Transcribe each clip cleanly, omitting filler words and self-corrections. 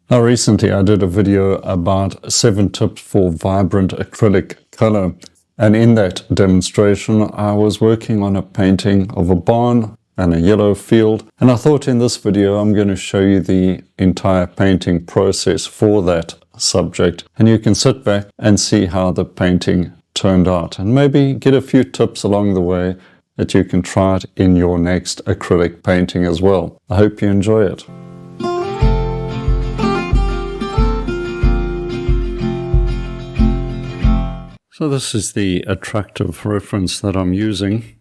Now recently I did a video about 7 tips for vibrant acrylic color, and in that demonstration I was working on a painting of a barn and a yellow field, and I thought in this video I'm going to show you the entire painting process for that subject, and you can sit back and see how the painting turned out and maybe get a few tips along the way that you can try it in your next acrylic painting as well. I hope you enjoy it. So this is the attractive reference that I'm using,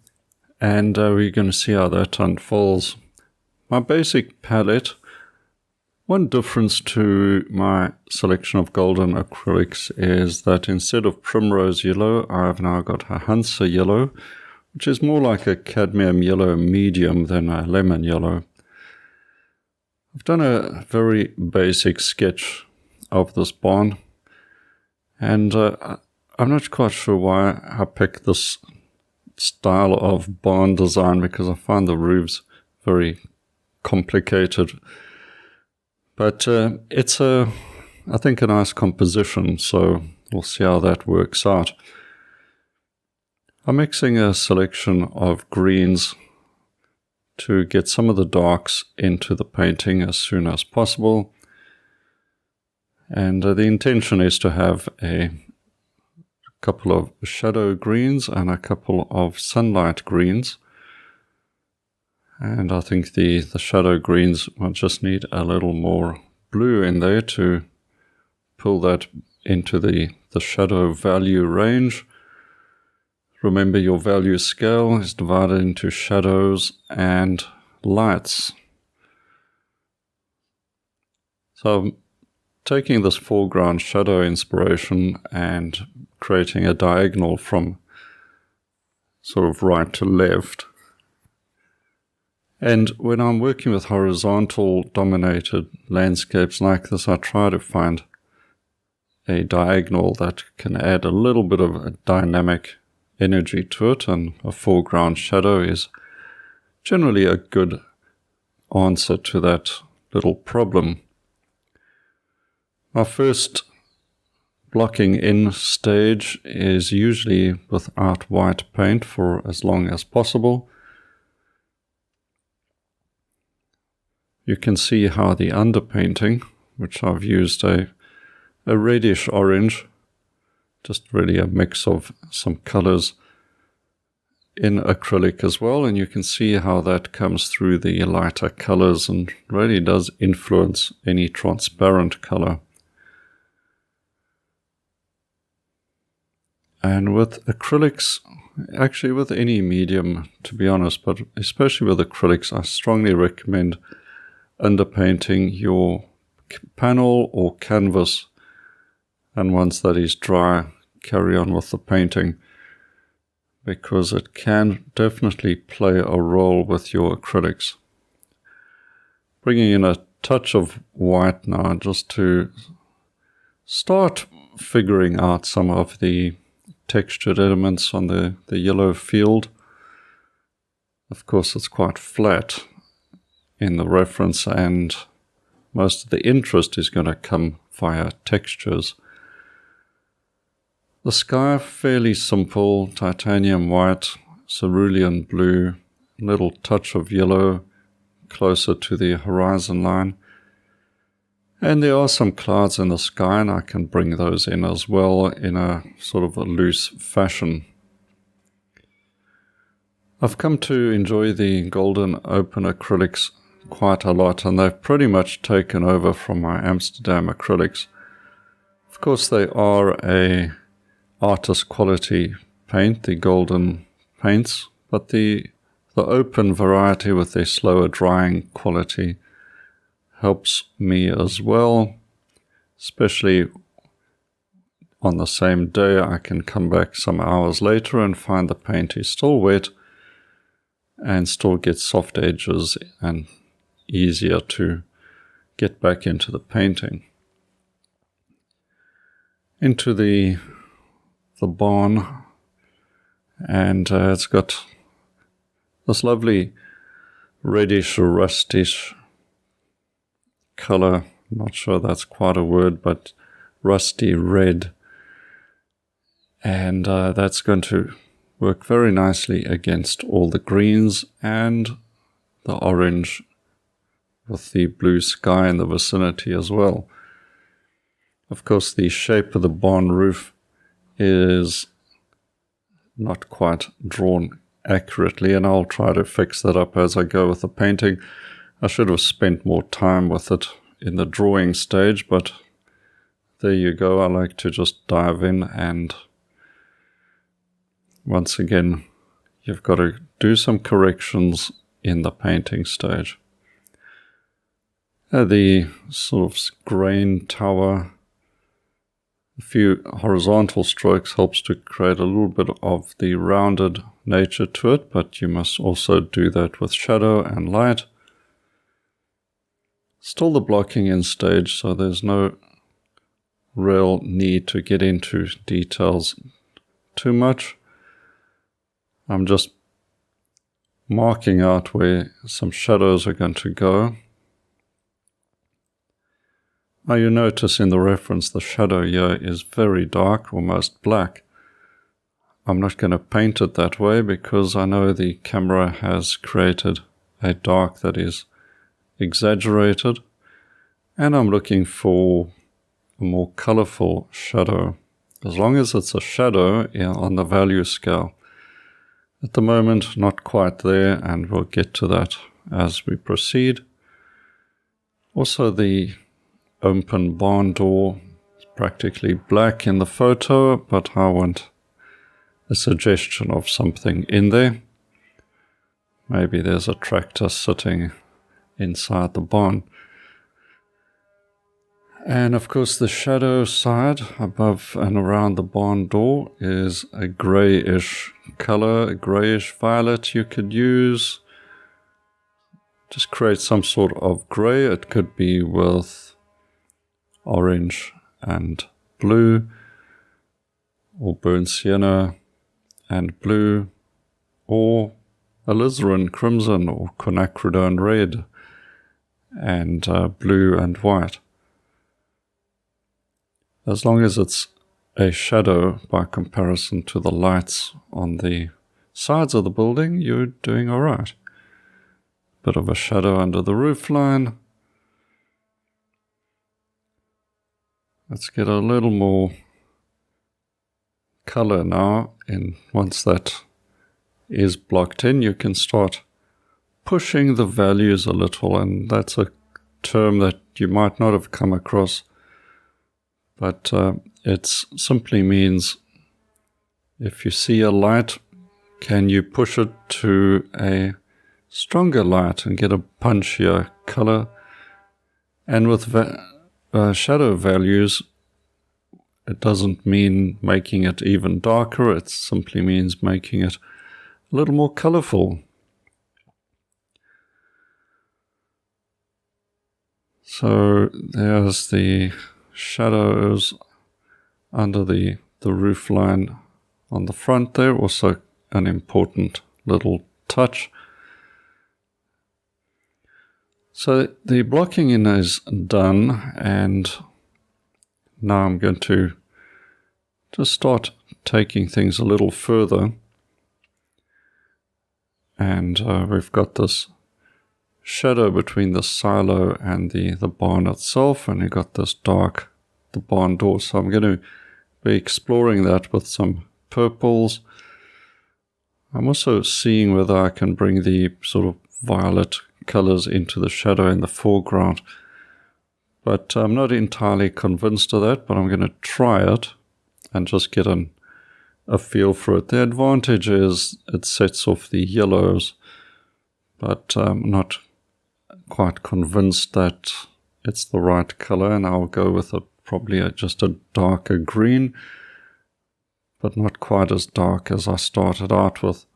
and we're going to see how that unfolds. My basic palette, one difference to my selection of golden acrylics is that instead of primrose yellow, I've now got a Hansa yellow, which is more like a cadmium yellow medium than a lemon yellow. I've done a very basic sketch of this barn, and I'm not quite sure why I picked this style of barn design, because I find the roofs very complicated. But it's I think a nice composition, so we'll see how that works out. I'm mixing a selection of greens to get some of the darks into the painting as soon as possible. And the intention is to have a couple of shadow greens and a couple of sunlight greens, and I think the shadow greens will just need a little more blue in there to pull that into the shadow value range. Remember, your value scale is divided into shadows and lights. So taking this foreground shadow inspiration and creating a diagonal from sort of right to left. And when I'm working with horizontal dominated landscapes like this, I try to find a diagonal that can add a little bit of a dynamic energy to it, and a foreground shadow is generally a good answer to that little problem. My first blocking in stage is usually without white paint for as long as possible. You can see how the underpainting, which I've used a reddish orange, just really a mix of some colors in acrylic as well, and you can see how that comes through the lighter colors and really does influence any transparent color. And with acrylics, actually with any medium to be honest, but especially with acrylics, I strongly recommend underpainting your panel or canvas, and once that is dry, carry on with the painting, because it can definitely play a role with your acrylics. Bringing in a touch of white now just to start figuring out some of the textured elements on the yellow field. Of course, it's quite flat in the reference, and most of the interest is going to come via textures. The sky, fairly simple, titanium white, cerulean blue, a little touch of yellow closer to the horizon line. And there are some clouds in the sky, and I can bring those in as well in a sort of a loose fashion. I've come to enjoy the golden open acrylics quite a lot, and they've pretty much taken over from my Amsterdam acrylics. Of course, they are a artist quality paint, the golden paints, but the open variety with their slower drying quality helps me as well, especially on the same day. I can come back some hours later and find the paint is still wet and still get soft edges and easier to get back into the painting. Into the barn, and it's got this lovely reddish or rustish color not sure that's quite a word, but rusty red. And that's going to work very nicely against all the greens and the orange with the blue sky in the vicinity as well. Of course, the shape of the barn roof is not quite drawn accurately, and I'll try to fix that up as I go with the painting. I should have spent more time with it in the drawing stage, but there you go. I like to just dive in, and once again, you've got to do some corrections in the painting stage. The sort of grain tower, a few horizontal strokes helps to create a little bit of the rounded nature to it, but you must also do that with shadow and light. Still the blocking in stage, so there's no real need to get into details too much. I'm just marking out where some shadows are going to go. Now you notice in the reference the shadow here is very dark, almost black. I'm not going to paint it that way because I know the camera has created a dark that is exaggerated, and I'm looking for a more colorful shadow, as long as it's a shadow on the value scale. At the moment, not quite there, and we'll get to that as we proceed. Also, the open barn door is practically black in the photo, but I want a suggestion of something in there. Maybe there's a tractor sitting inside the barn. And of course the shadow side above and around the barn door is a grayish color, a grayish violet you could use. Just create some sort of gray. It could be with orange and blue, or burnt sienna and blue, or alizarin crimson, or quinacridone red and blue and white. As long as it's a shadow by comparison to the lights on the sides of the building, you're doing all right. Bit of a shadow under the roof line. Let's get a little more color now. And once that is blocked in, you can start pushing the values a little, and that's a term that you might not have come across, but it simply means if you see a light, can you push it to a stronger light and get a punchier color? And with shadow values, it doesn't mean making it even darker, it simply means making it a little more colorful. So there's the shadows under the roof line on the front there, also an important little touch. So the blocking in is done, and now I'm going to just start taking things a little further. And we've got this shadow between the silo and the barn itself, and you've got this dark, the barn door. So I'm going to be exploring that with some purples. I'm also seeing whether I can bring the sort of violet colors into the shadow in the foreground, but I'm not entirely convinced of that, but I'm going to try it and just get a feel for it. The advantage is it sets off the yellows, but I'm not quite convinced that it's the right color, and I'll go with probably just a darker green, but not quite as dark as I started out with.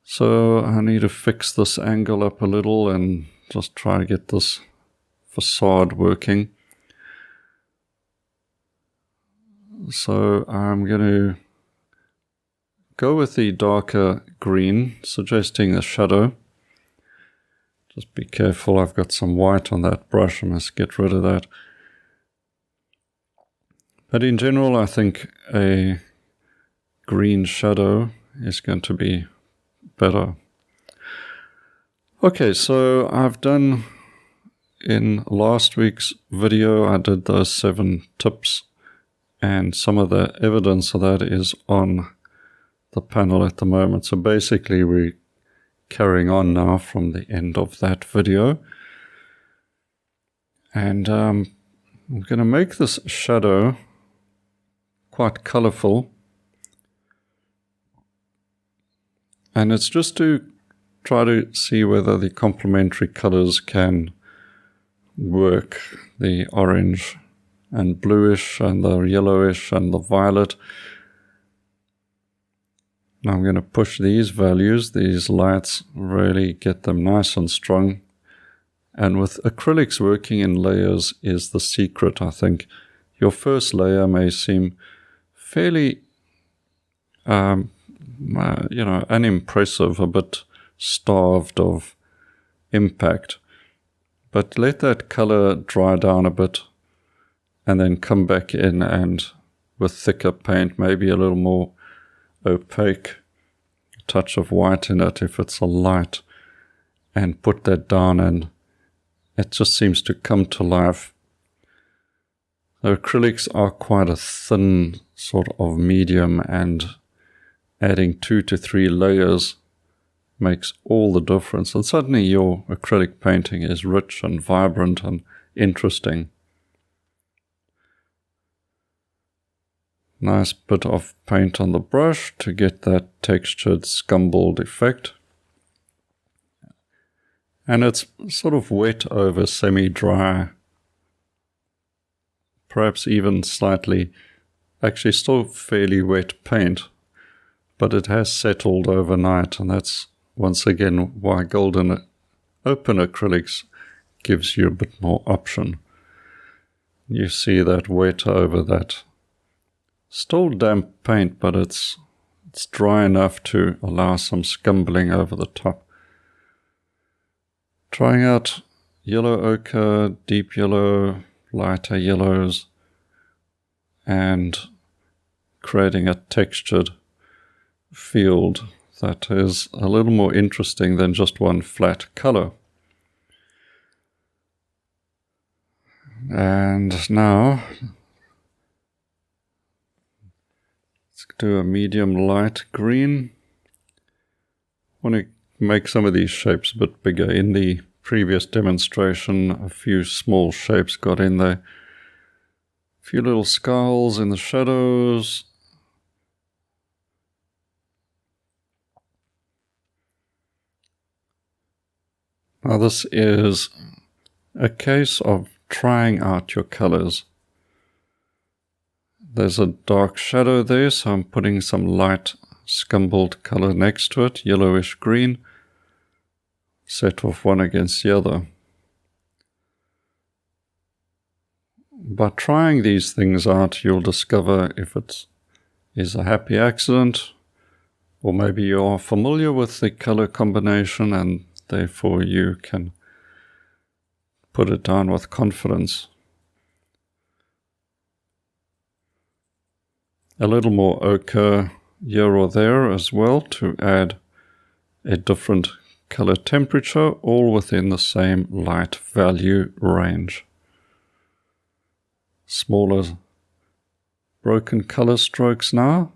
So I need to fix this angle up a little and just try to get this facade working. So I'm going to go with the darker green, suggesting the shadow. Just be careful, I've got some white on that brush, I must get rid of that. But in general, I think a green shadow is going to be better. Okay, so I've done, in last week's video, I did those 7 tips, and some of the evidence of that is on the panel at the moment. So basically we're carrying on now from the end of that video. And I'm going to make this shadow quite colorful. And it's just to try to see whether the complementary colors can work. The orange and bluish and the yellowish and the violet. Now I'm going to push these values, these lights, really get them nice and strong. And with acrylics, working in layers is the secret, I think. Your first layer may seem fairly, unimpressive, a bit starved of impact. But let that color dry down a bit and then come back in, and with thicker paint, maybe a little more opaque, touch of white in it if it's a light, and put that down, and it just seems to come to life. The acrylics are quite a thin sort of medium, and adding 2 to 3 layers makes all the difference, and suddenly your acrylic painting is rich and vibrant and interesting. Nice bit of paint on the brush to get that textured scumbled effect. And it's sort of wet over semi-dry, perhaps even slightly, actually still fairly wet paint, but it has settled overnight, and that's once again why golden open acrylics gives you a bit more option. You see that wet over that still damp paint, but it's dry enough to allow some scumbling over the top. Trying out yellow ochre, deep yellow, lighter yellows, and creating a textured field that is a little more interesting than just one flat color. And now let's do a medium light green. I want to make some of these shapes a bit bigger. In the previous demonstration, a few small shapes got in there. A few little skulls in the shadows. Now this is a case of trying out your colors. There's a dark shadow there, so I'm putting some light scumbled color next to it, yellowish green. Set off one against the other. By trying these things out, you'll discover if it is a happy accident, or maybe you are familiar with the color combination and therefore you can put it down with confidence. A little more ochre here or there as well to add a different color temperature, all within the same light value range. Smaller broken color strokes now.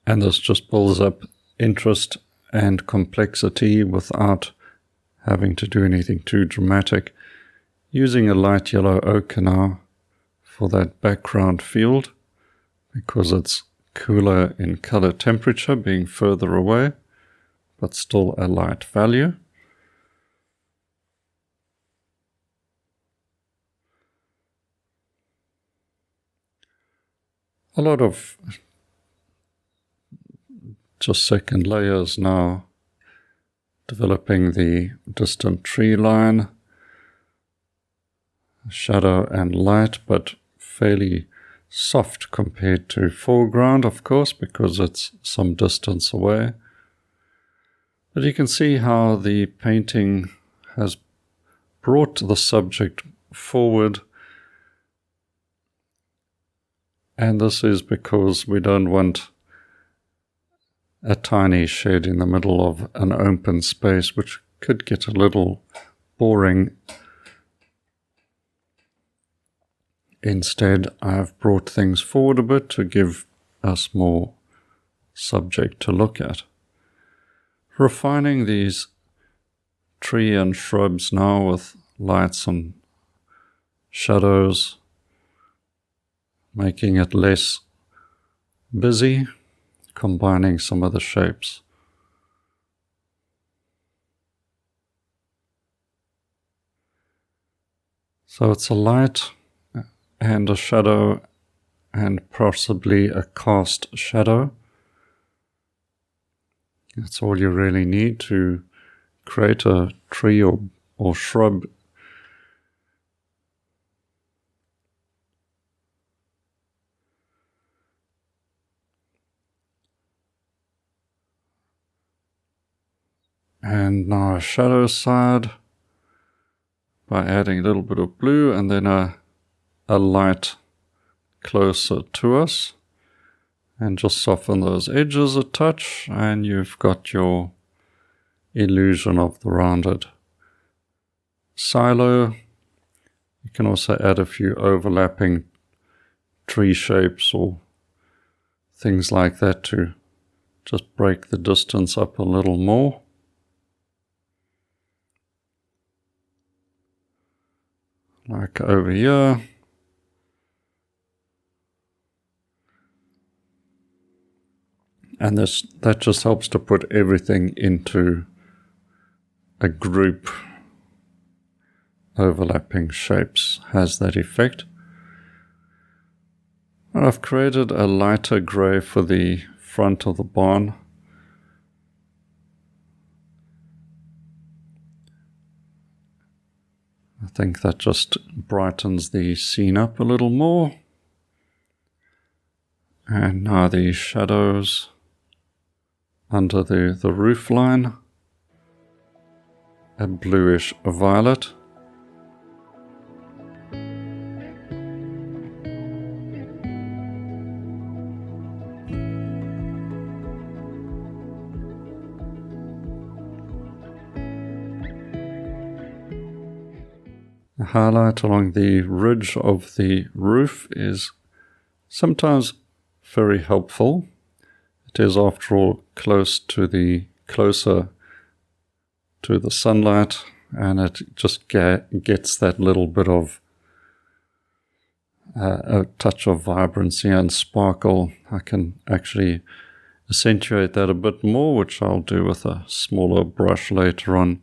And this just builds up interest and complexity without having to do anything too dramatic. Using a light yellow ochre now for that background field, because it's cooler in color temperature, being further away, but still a light value. A lot of just second layers now, developing the distant tree line, shadow and light, but fairly soft compared to foreground, of course, because it's some distance away. But you can see how the painting has brought the subject forward, and this is because we don't want a tiny shed in the middle of an open space, which could get a little boring. Instead, I've brought things forward a bit to give us more subject to look at. Refining these tree and shrubs now with lights and shadows, making it less busy, combining some of the shapes. So it's a light and a shadow and possibly a cast shadow. That's all you really need to create a tree or shrub. And now a shadow side by adding a little bit of blue and then a light closer to us, and just soften those edges a touch, and you've got your illusion of the rounded silo. You can also add a few overlapping tree shapes or things like that to just break the distance up a little more. Like over here. And that just helps to put everything into a group. Overlapping shapes has that effect. And I've created a lighter grey for the front of the barn. I think that just brightens the scene up a little more. And now the shadows under the roof line, a bluish violet. A highlight along the ridge of the roof is sometimes very helpful. It is, after all, closer to the sunlight, and it just gets that little bit of a touch of vibrancy and sparkle. I can actually accentuate that a bit more, which I'll do with a smaller brush later on,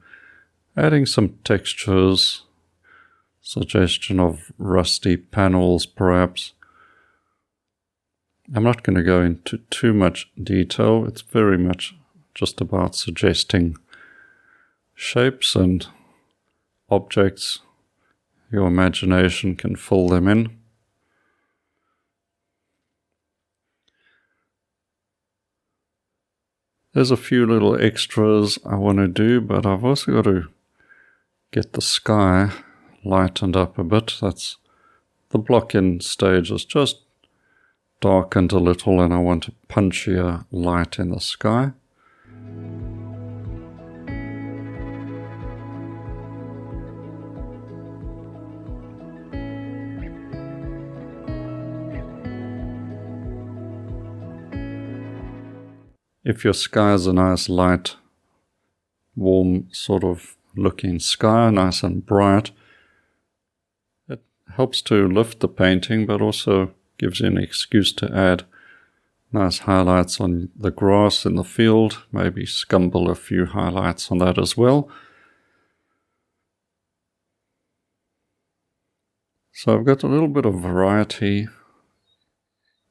adding some textures, suggestion of rusty panels perhaps. I'm not going to go into too much detail. It's very much just about suggesting shapes and objects. Your imagination can fill them in. There's a few little extras I want to do, but I've also got to get the sky lightened up a bit. That's the block-in stage is just darkened a little, and I want a punchier light in the sky. If your sky is a nice light, warm sort of looking sky, nice and bright, it helps to lift the painting, but also gives you an excuse to add nice highlights on the grass in the field, maybe scumble a few highlights on that as well. So I've got a little bit of variety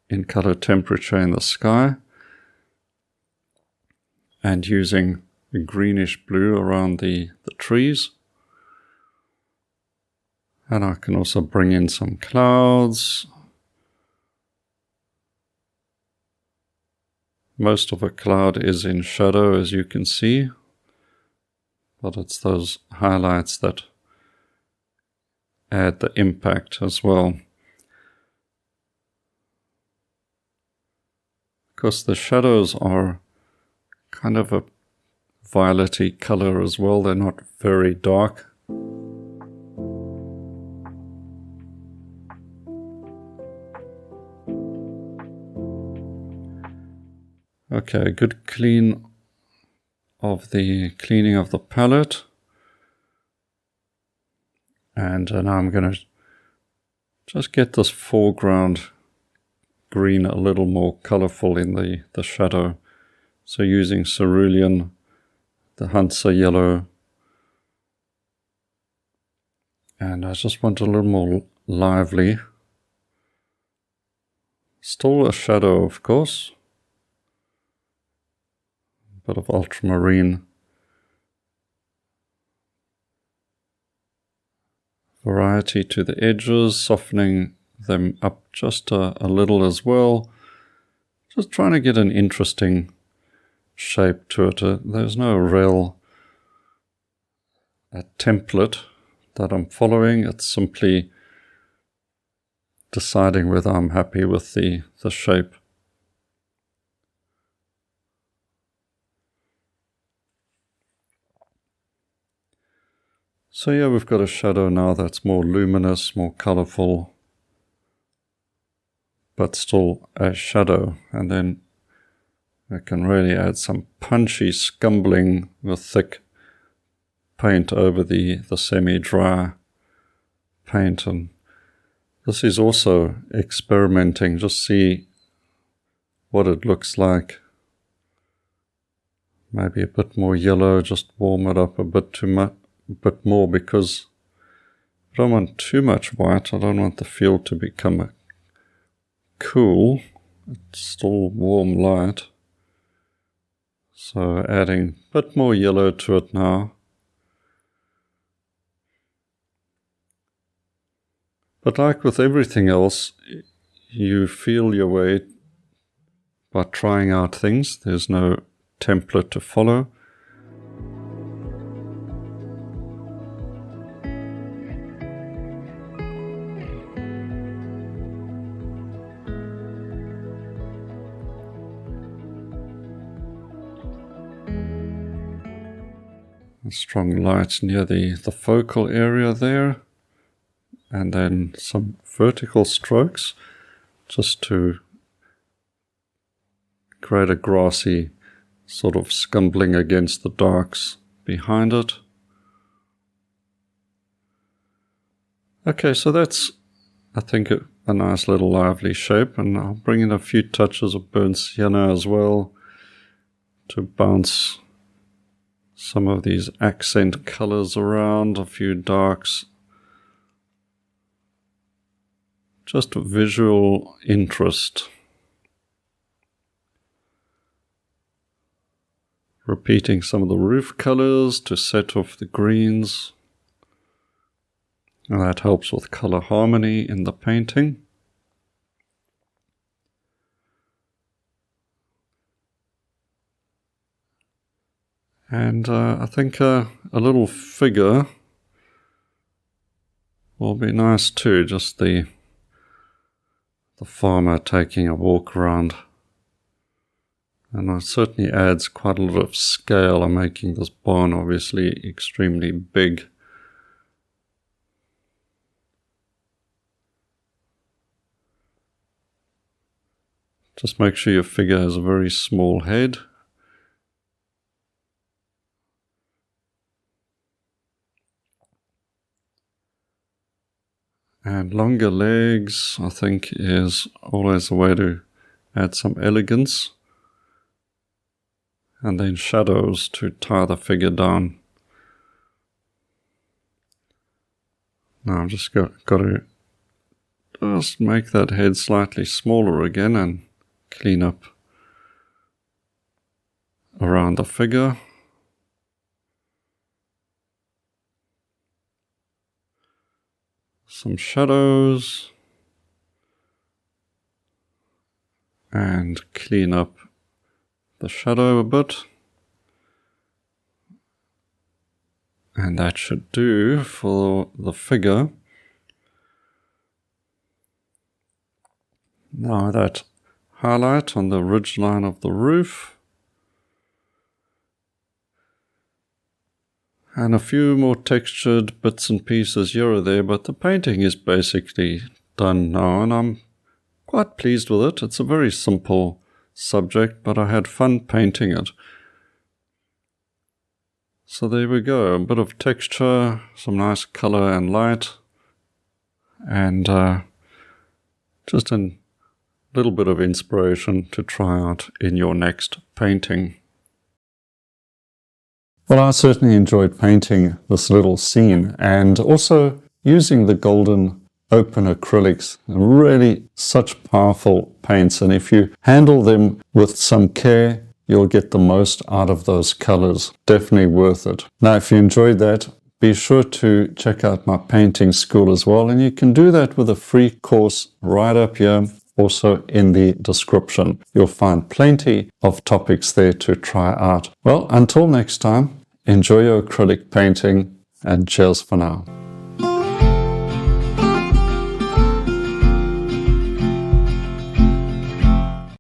in color temperature in the sky, and using a greenish blue around the trees. And I can also bring in some clouds, Most of a cloud is in shadow, as you can see, but it's those highlights that add the impact as well. Because the shadows are kind of a violety color as well, they're not very dark. Okay, good cleaning of the palette. And now I'm going to just get this foreground green a little more colorful in the shadow. So using cerulean, the Hansa yellow, and I just want a little more lively. Still a shadow, of course. A bit of ultramarine. Variety to the edges, softening them up just a little as well. Just trying to get an interesting shape to it. There's no real template that I'm following. It's simply deciding whether I'm happy with the shape. So yeah, we've got a shadow now that's more luminous, more colorful, but still a shadow. And then I can really add some punchy scumbling with thick paint over the semi-dry paint. And this is also experimenting, just see what it looks like. Maybe a bit more yellow, just warm it up a bit more, because I don't want too much white. I don't want the field to become cool. It's still warm light. So adding a bit more yellow to it now. But like with everything else, you feel your way by trying out things. There's no template to follow. A strong light near the focal area there, and then some vertical strokes just to create a grassy sort of scumbling against the darks behind it. Okay, so that's, I think, a nice little lively shape, and I'll bring in a few touches of burnt sienna as well to bounce some of these accent colors around, a few darks. Just visual interest. Repeating some of the roof colors to set off the greens. And that helps with color harmony in the painting. And I think a little figure will be nice too, just the farmer taking a walk around. And it certainly adds quite a lot of scale. I'm making this barn obviously extremely big. Just make sure your figure has a very small head. And longer legs, I think, is always a way to add some elegance. And then shadows to tie the figure down. Now I've just got to just make that head slightly smaller again and clean up around the figure. Some shadows, and clean up the shadow a bit. And that should do for the figure. Now that highlight on the ridgeline of the roof. And a few more textured bits and pieces here or there, but the painting is basically done now, and I'm quite pleased with it. It's a very simple subject, but I had fun painting it. So there we go, a bit of texture, some nice color and light, and just a little bit of inspiration to try out in your next painting. Well, I certainly enjoyed painting this little scene, and also using the golden open acrylics. Really such powerful paints, and if you handle them with some care, you'll get the most out of those colors. Definitely worth it. Now, if you enjoyed that, be sure to check out my painting school as well, and you can do that with a free course right up here, also in the description. You'll find plenty of topics there to try out. Well, until next time, enjoy your acrylic painting, and cheers for now.